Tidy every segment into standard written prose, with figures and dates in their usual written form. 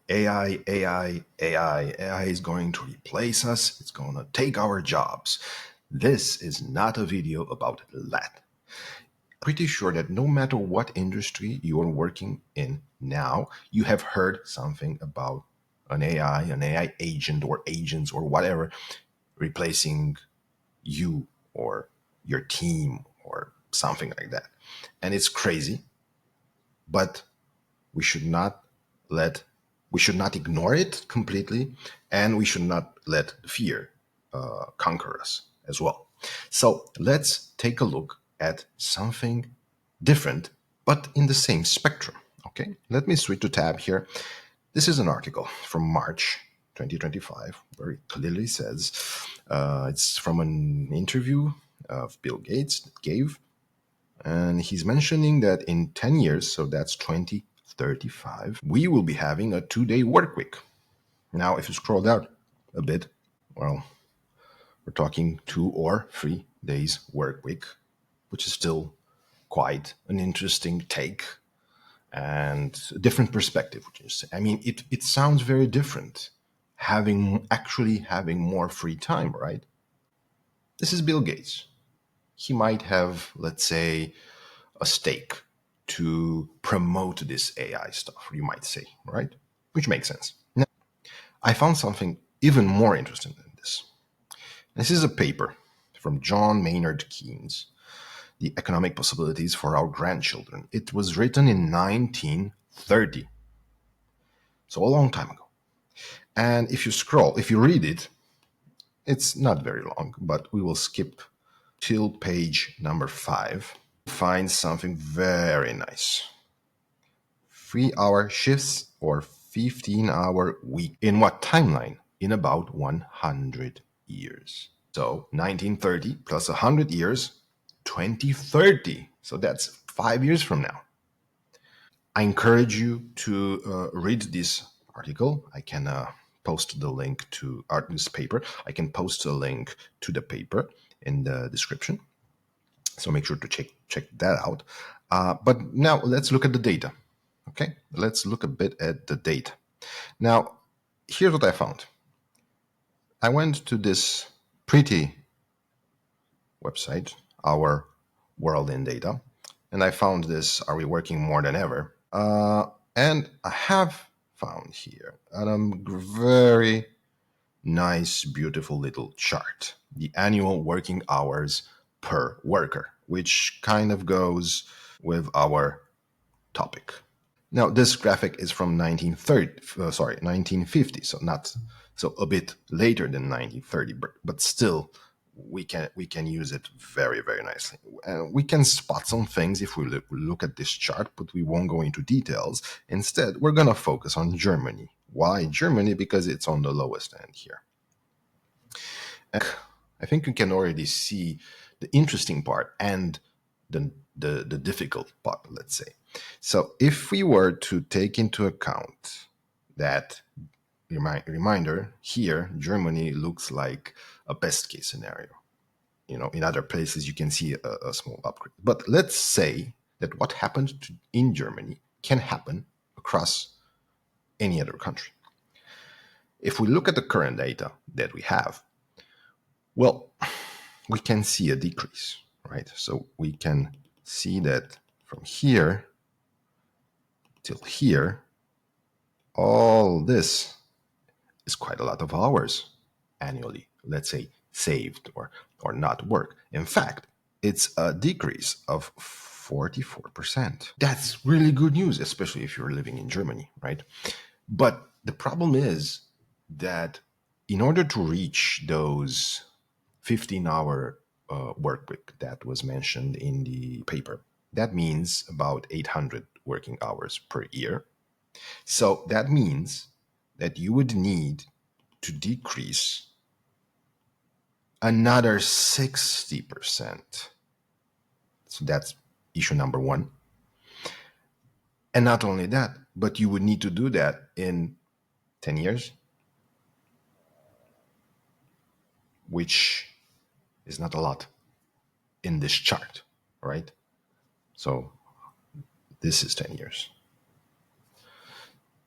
AI is going to replace us. It's going to take our jobs. This is not a video about that. Pretty sure that no matter what industry you are working in now, you have heard something about an AI agent or agents or whatever replacing you or your team or something like that. And it's crazy, but we should not ignore it completely, and we should not let fear conquer us as well. So let's take a look at something different, but in the same spectrum. Okay, let me switch to tab here. This is an article from March 2025, where it clearly says it's from an interview of Bill Gates that gave, and he's mentioning that in 10 years, so that's 2035, we will be having a 2-day work week. Now, if you scroll down a bit, well, we're talking 2 or 3 days work week, which is still quite an interesting take and a different perspective. I mean, it sounds very different, actually having more free time, right? This is Bill Gates. He might have, let's say, a stake to promote this AI stuff, you might say, right? Which makes sense. Now, I found something even more interesting than this. This is a paper from John Maynard Keynes, The Economic Possibilities for Our Grandchildren. It was written in 1930, so a long time ago. And if you read it, it's not very long, but we will skip till page number 5. Find something very nice. 3-hour shifts or 15-hour week. In what timeline? In about 100 years. So 1930 plus 100 years, 2030. So that's 5 years from now. I encourage you to read this article. I can post the link to this paper. I can post a link to the paper in the description. So make sure to check that out. But now let's look at the data. Okay, let's look a bit at the data. Now, here's what I found. I went to this pretty website, Our World in Data, and I found this, Are We Working More Than Ever? And I have found here a very nice, beautiful little chart, the annual working hours per worker, which kind of goes with our topic. Now, this graphic is from 1950, so a bit later than 1930, but still we can use it very, very nicely. And we can spot some things if we look at this chart, but we won't go into details. Instead, we're going to focus on Germany. Why Germany? Because it's on the lowest end here. And I think you can already see the interesting part and the difficult part, let's say. So if we were to take into account that reminder here, Germany looks like a best case scenario. In other places you can see a small upgrade. But let's say that what happened in Germany can happen across any other country. If we look at the current data that we have, well, we can see a decrease, right? So we can see that from here till here, all this is quite a lot of hours annually, let's say, saved or not work. In fact, it's a decrease of 44%. That's really good news, especially if you're living in Germany, right? But the problem is that in order to reach those 15-hour work week that was mentioned in the paper, that means about 800 working hours per year. So that means that you would need to decrease another 60%. So that's issue number 1. And not only that, but you would need to do that in 10 years, which is not a lot in this chart, right? So this is 10 years.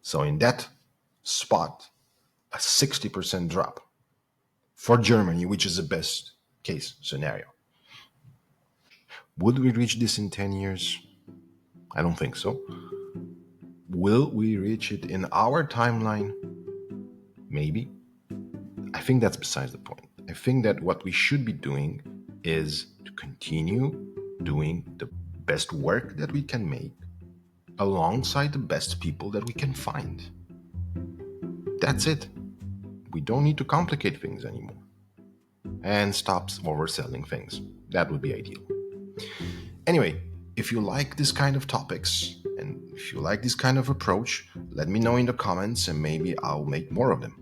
So in that spot a 60% drop for Germany, which is the best case scenario. Would we reach this in 10 years? I don't think so. Will we reach it in our timeline? Maybe. I think that's besides the point. I think that what we should be doing is to continue doing the best work that we can make alongside the best people that we can find. That's it. We don't need to complicate things anymore. And stop overselling things. That would be ideal. Anyway, if you like this kind of topics and if you like this kind of approach, let me know in the comments and maybe I'll make more of them.